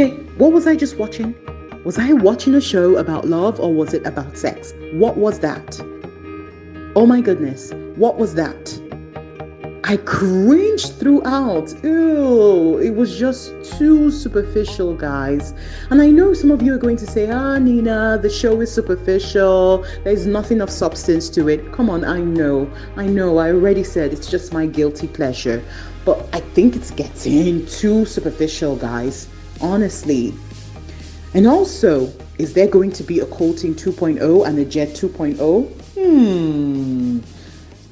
Okay, what was I just watching? Was I watching a show about love or was it about sex? What was that? Oh my goodness, what was that? I cringed throughout. Ew, it was just too superficial, guys. And I know some of you are going to say, Nina, the show is superficial. There's nothing of substance to it. Come on, I know. I already said it's just my guilty pleasure. But I think it's getting too superficial, guys. Honestly. And also, is there going to be a Colton 2.0 and a Jed 2.0?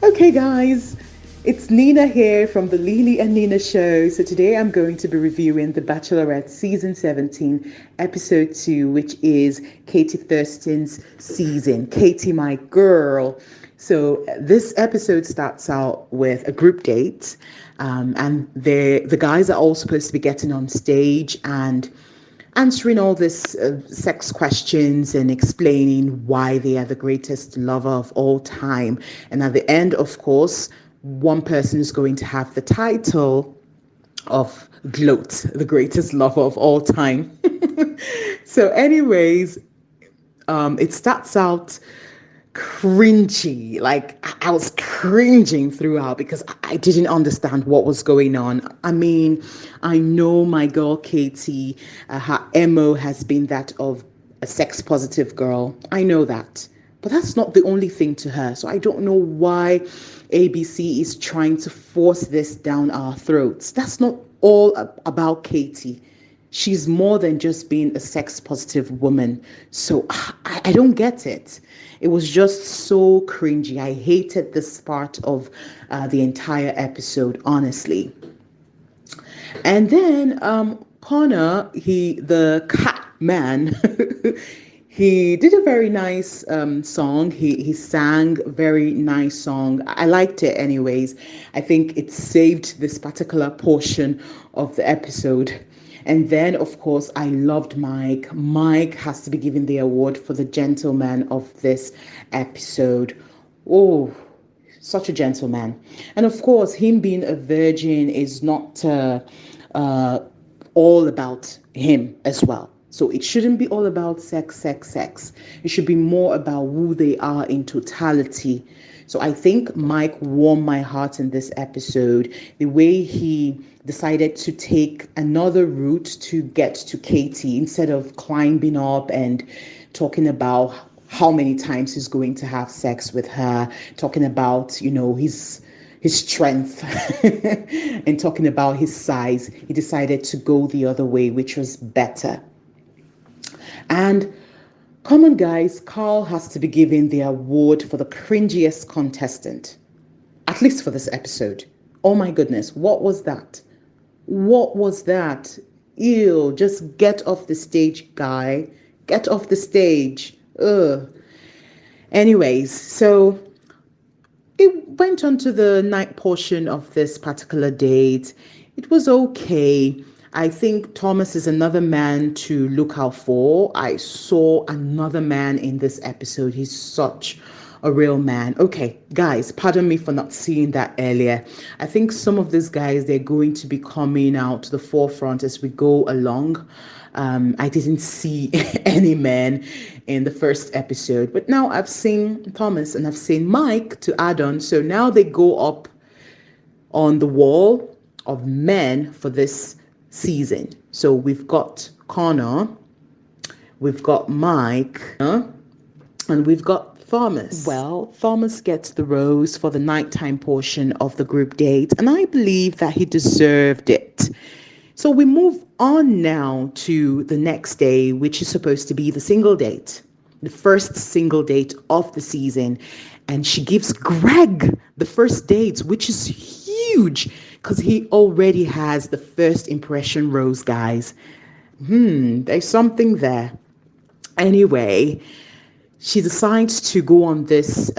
Okay, guys. It's Nina here from the Lily and Nina Show. So today I'm going to be reviewing the Bachelorette Season 17, Episode 2, which is Katie Thurston's season. Katie, my girl. So this episode starts out with a group date. And the guys are all supposed to be getting on stage and answering all this sex questions and explaining why they are the greatest lover of all time. And at the end, of course, one person is going to have the title of GLOAT, the greatest lover of all time. So anyways, it starts out cringy. Like I was cringing throughout because I didn't understand what was going on. I mean, I know my girl Katie, her MO has been that of a sex positive girl. I know that. But that's not the only thing to her. So I don't know why ABC is trying to force this down our throats. That's not all about Katie. She's more than just being a sex positive woman. So I don't get it. It was just so cringy. I hated this part of the entire episode, honestly. And then Connor, the cat man, he did a very nice song. He sang a very nice song. I liked it anyways. I think it saved this particular portion of the episode. And then, of course, I loved Mike. Mike has to be given the award for the gentleman of this episode. Oh, such a gentleman. And of course, him being a virgin is not all about him as well. So it shouldn't be all about sex. It should be more about who they are in totality. So I think Mike warmed my heart in this episode. The way he decided to take another route to get to Katie instead of climbing up and talking about how many times he's going to have sex with her, talking about, his strength and talking about his size. He decided to go the other way, which was better. And come on, guys, Karl has to be given the award for the cringiest contestant, at least for this episode. Oh my goodness, what was that? What was that? Ew, just get off the stage, guy. Get off the stage. Ugh. Anyways, so it went on to the night portion of this particular date. It was okay. I think Thomas is another man to look out for. I saw another man in this episode. He's such a real man. Okay, guys, pardon me for not seeing that earlier. I think some of these guys, they're going to be coming out to the forefront as we go along. I didn't see any men in the first episode, but now I've seen Thomas and I've seen Mike to add on. So now they go up on the wall of men for this season. So we've got Connor, we've got Mike, and we've got Thomas. Well, Thomas gets the rose for the nighttime portion of the group date, and I believe that he deserved it. So we move on now to the next day, which is supposed to be the single date, the first single date of the season. And she gives Greg the first date, which is huge because he already has the first impression rose, guys. There's something there. Anyway, she decides to go on this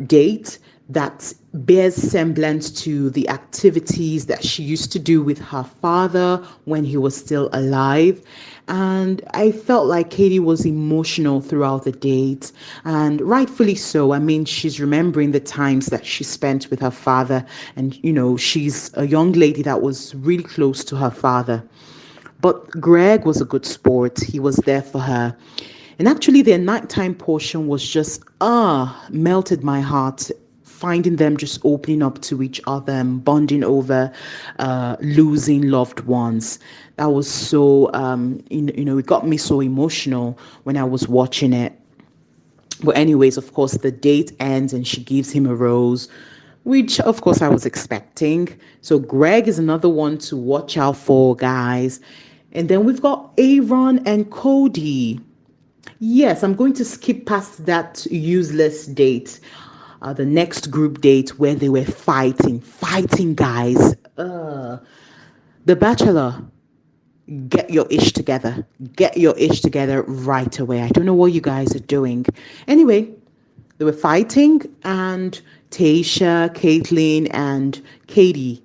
date that bears semblance to the activities that she used to do with her father when he was still alive. And I felt like Katie was emotional throughout the date, and rightfully so. I mean, she's remembering the times that she spent with her father, and she's a young lady that was really close to her father. But Greg was a good sport. He was there for her. And actually, their nighttime portion was just, melted my heart. Finding them just opening up to each other and bonding over losing loved ones. That was so, it got me so emotional when I was watching it. But anyways, of course, the date ends and she gives him a rose, which of course I was expecting. So Greg is another one to watch out for, guys. And then we've got Aaron and Cody. Yes, I'm going to skip past that useless date. The next group date where they were fighting, guys. The Bachelor, get your ish together. Get your ish together right away. I don't know what you guys are doing. Anyway, they were fighting, and Tasha, Caitlin, and Katie,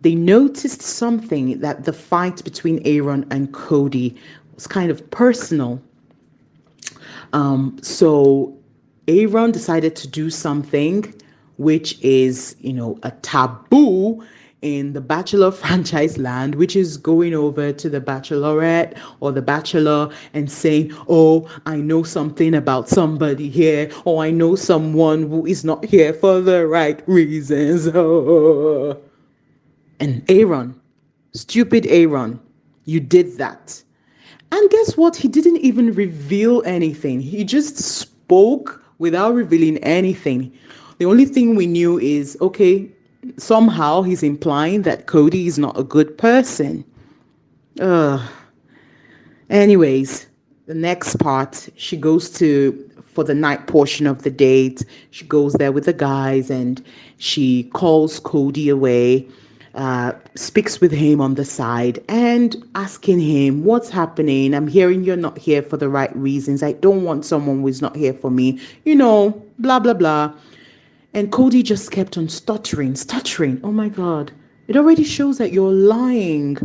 they noticed something, that the fight between Aaron and Cody was kind of personal. So Aaron decided to do something which is, a taboo in the Bachelor franchise land, which is going over to the Bachelorette or the Bachelor and saying, oh, I know something about somebody here, or I know someone who is not here for the right reasons. Oh. And Aaron, stupid Aaron, you did that. And guess what? He didn't even reveal anything. He just spoke without revealing anything. The only thing we knew is, okay, somehow he's implying that Cody is not a good person. Anyways, the next part, she goes for the night portion of the date. She goes there with the guys and she calls Cody away. Speaks with him on the side and asking him, what's happening? I'm hearing you're not here for the right reasons. I don't want someone who's not here for me, blah, blah, blah. And Cody just kept on stuttering. Oh my God. It already shows that you're lying.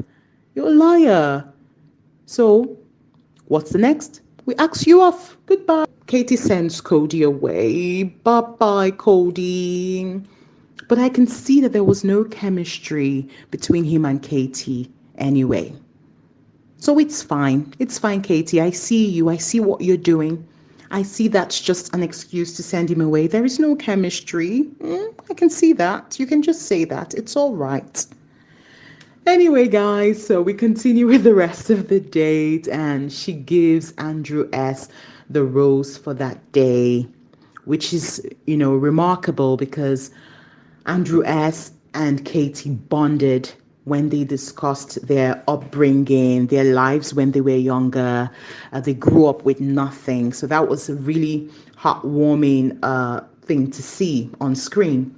You're a liar. So what's the next? We ask you off. Goodbye. Katie sends Cody away. Bye-bye, Cody. But I can see that there was no chemistry between him and Katie anyway. So it's fine. It's fine, Katie. I see you. I see what you're doing. I see that's just an excuse to send him away. There is no chemistry. I can see that. You can just say that. It's all right. Anyway, guys, so we continue with the rest of the date, and she gives Andrew S. the rose for that day, which is, remarkable because Andrew S. and Katie bonded when they discussed their upbringing, their lives when they were younger. They grew up with nothing. So that was a really heartwarming thing to see on screen.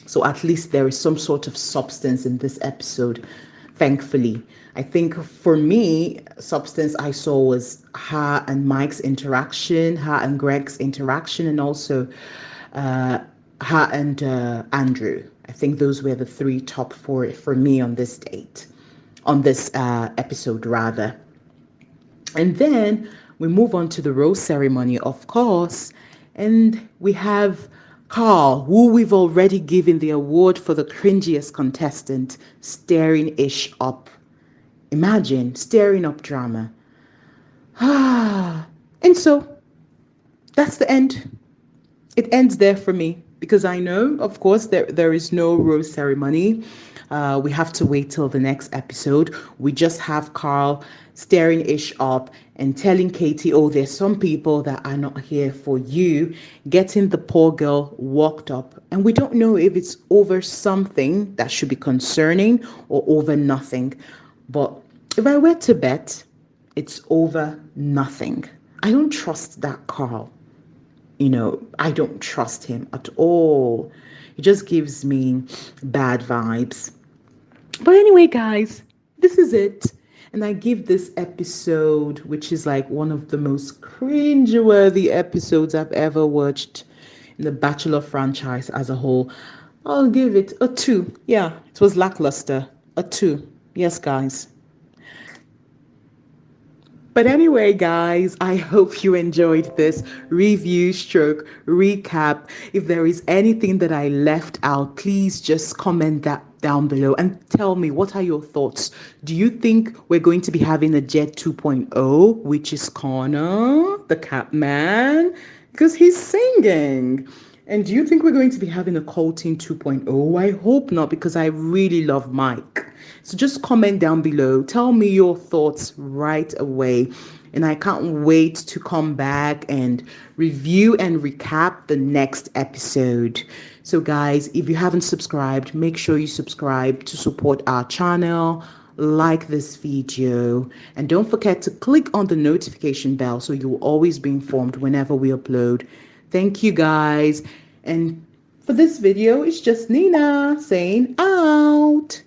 So at least there is some sort of substance in this episode, thankfully. I think for me, substance I saw was her and Mike's interaction, her and Greg's interaction, and also her and Andrew. I think those were the three top four for me on this episode rather. And then we move on to the rose ceremony, of course, and we have Karl, who we've already given the award for the cringiest contestant, staring ish up. Imagine staring up drama. And so that's the end. It ends there for me because I know, of course, there is no rose ceremony. We have to wait till the next episode. We just have Karl staring ish up and telling Katie, oh, there's some people that are not here for you, getting the poor girl walked up. And we don't know if it's over something that should be concerning or over nothing. But if I were to bet, it's over nothing. I don't trust that Karl. I don't trust him at all. He just gives me bad vibes. But anyway, guys, this is it. And I give this episode, which is like one of the most cringeworthy episodes I've ever watched in the Bachelor franchise as a whole, I'll give it a 2. Yeah, it was lackluster. A 2. Yes, guys. But anyway, guys, I hope you enjoyed this review stroke recap. If there is anything that I left out, please just comment that down below and tell me, what are your thoughts? Do you think we're going to be having a Jed 2.0, which is Connor, the cat man, because he's singing? And do you think we're going to be having a Colton 2.0? I hope not, because I really love Mike. So just comment down below. Tell me your thoughts right away. And I can't wait to come back and review and recap the next episode. So guys, if you haven't subscribed, make sure you subscribe to support our channel. Like this video, and don't forget to click on the notification bell so you'll always be informed whenever we upload. Thank you guys. And for this video, it's just Nina saying out.